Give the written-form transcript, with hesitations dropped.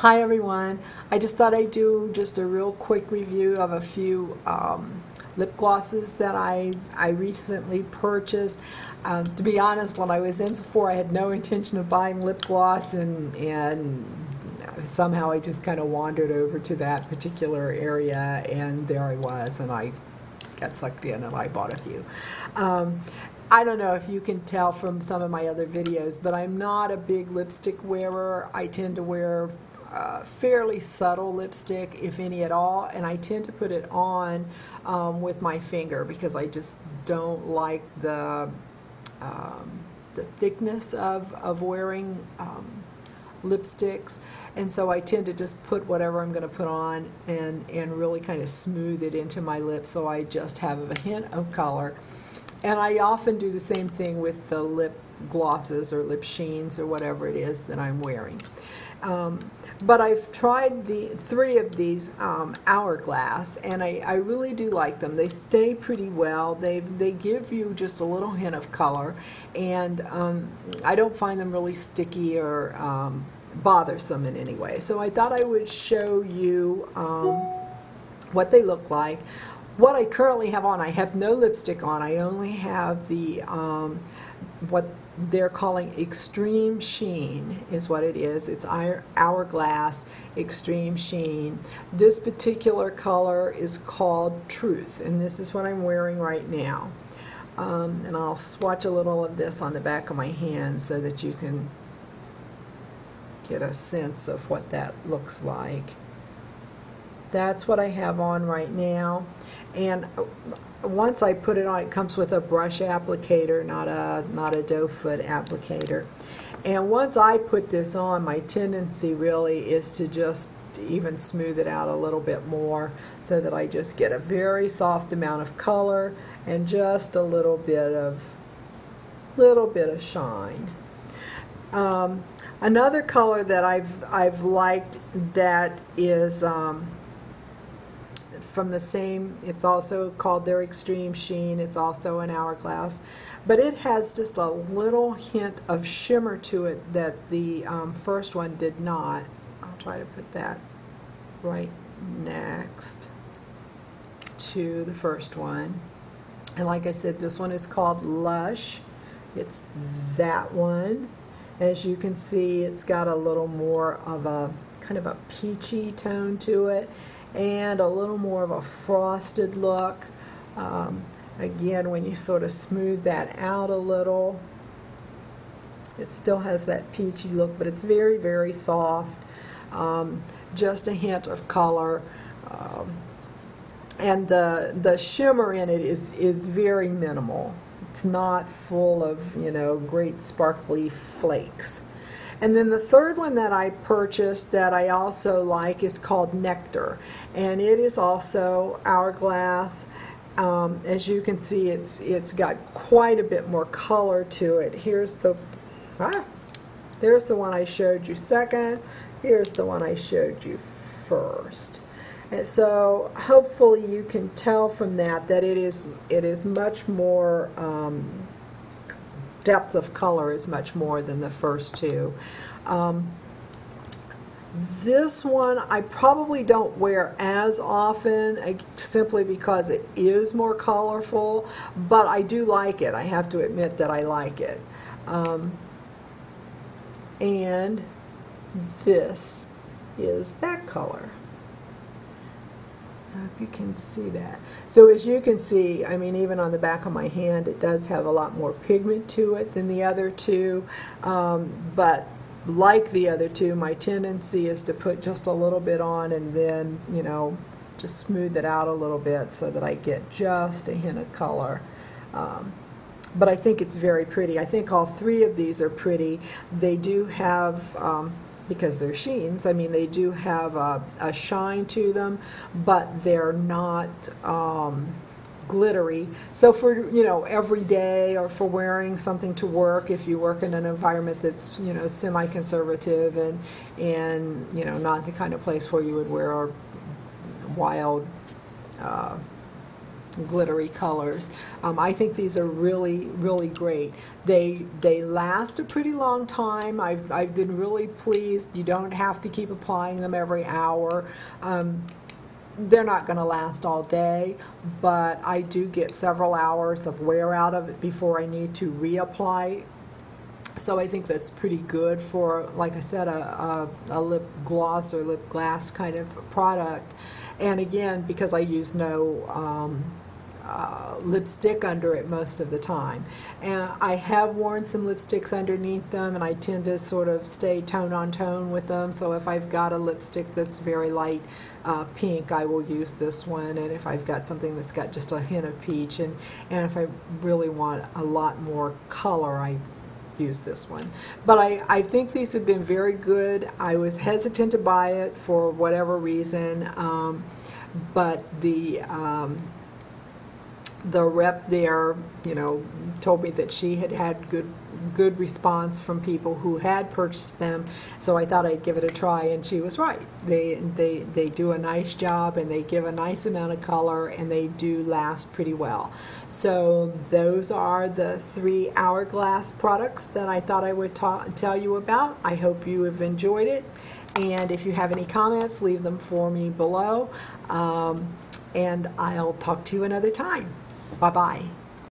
Hi everyone. I just thought I'd do just a real quick review of a few lip glosses that I recently purchased. To be honest, when I was in Sephora, I had no intention of buying lip gloss, and somehow I just kind of wandered over to that particular area, and there I was, and I got sucked in and I bought a few. I don't know if you can tell from some of my other videos, but I'm not a big lipstick wearer. I tend to wear fairly subtle lipstick, if any at all, and I tend to put it on with my finger because I just don't like the thickness of wearing lipsticks, and so I tend to just put whatever I'm going to put on and really kind of smooth it into my lips so I just have a hint of color. And I often do the same thing with the lip glosses or lip sheens or whatever it is that I'm wearing. But I've tried the 3 of these Hourglass, and I really do like them. They stay pretty well. They give you just a little hint of color, and I don't find them really sticky or bothersome in any way. So I thought I would show you what they look like. What I currently have on, I have no lipstick on. I only have the what they're calling Extreme Sheen is what it is. It's Hourglass Extreme Sheen. This particular color is called Truth, and this is what I'm wearing right now. And I'll swatch a little of this on the back of my hand so that you can get a sense of what that looks like. That's what I have on right now. And once I put it on, it comes with a brush applicator, not a doe foot applicator. And once I put this on, my tendency really is to just even smooth it out a little bit more so that I just get a very soft amount of color and just a little bit of shine. Another color that I've liked that is from the same, it's also called their Extreme Sheen. It's also an Hourglass, but it has just a little hint of shimmer to it that the first one did not. I'll try to put that right next to the first one. And like I said, this one is called Lush. It's that one. As you can see, it's got a little more of a kind of a peachy tone to it, and a little more of a frosted look. Again, when you sort of smooth that out a little, it still has that peachy look, but it's very, very soft. Just a hint of color. And the shimmer in it is very minimal. It's not full of, you know, great sparkly flakes. And then the third one that I purchased that I also like is called Nectar, and it is also Hourglass. As you can see, it's got quite a bit more color to it. There's the one I showed you second. Here's the one I showed you first. And so hopefully you can tell from that it is much more depth of color is much more than the first two. This one I probably don't wear as often, simply because it is more colorful, but I do like it. I have to admit that I like it. And this is that color. I hope you can see that. So as you can see, I mean, even on the back of my hand, it does have a lot more pigment to it than the other two. But like the other two, my tendency is to put just a little bit on and then, you know, just smooth it out a little bit so that I get just a hint of color. But I think it's very pretty. I think all 3 of these are pretty. They do have, because they're sheens, I mean, they do have a shine to them, but they're not glittery. So for, you know, every day, or for wearing something to work, if you work in an environment that's, you know, semi-conservative and you know, not the kind of place where you would wear wild glittery colors. I think these are really, really great. They last a pretty long time. I've been really pleased. You don't have to keep applying them every hour. They're not going to last all day, but I do get several hours of wear out of it before I need to reapply. So I think that's pretty good for, like I said, a lip gloss or lip glass kind of product. And again, because I use no lipstick under it most of the time. And I have worn some lipsticks underneath them, and I tend to sort of stay tone on tone with them. So if I've got a lipstick that's very light pink, I will use this one. And if I've got something that's got just a hint of peach, and if I really want a lot more color, I use this one. But I think these have been very good. I was hesitant to buy it for whatever reason, but the rep there, you know, told me that she had had good response from people who had purchased them, so I thought I'd give it a try, and she was right. They do a nice job, and they give a nice amount of color, and they do last pretty well. So those are the 3 Hourglass products that I thought I would tell you about. I hope you have enjoyed it, and if you have any comments, leave them for me below, and I'll talk to you another time. Bye-bye.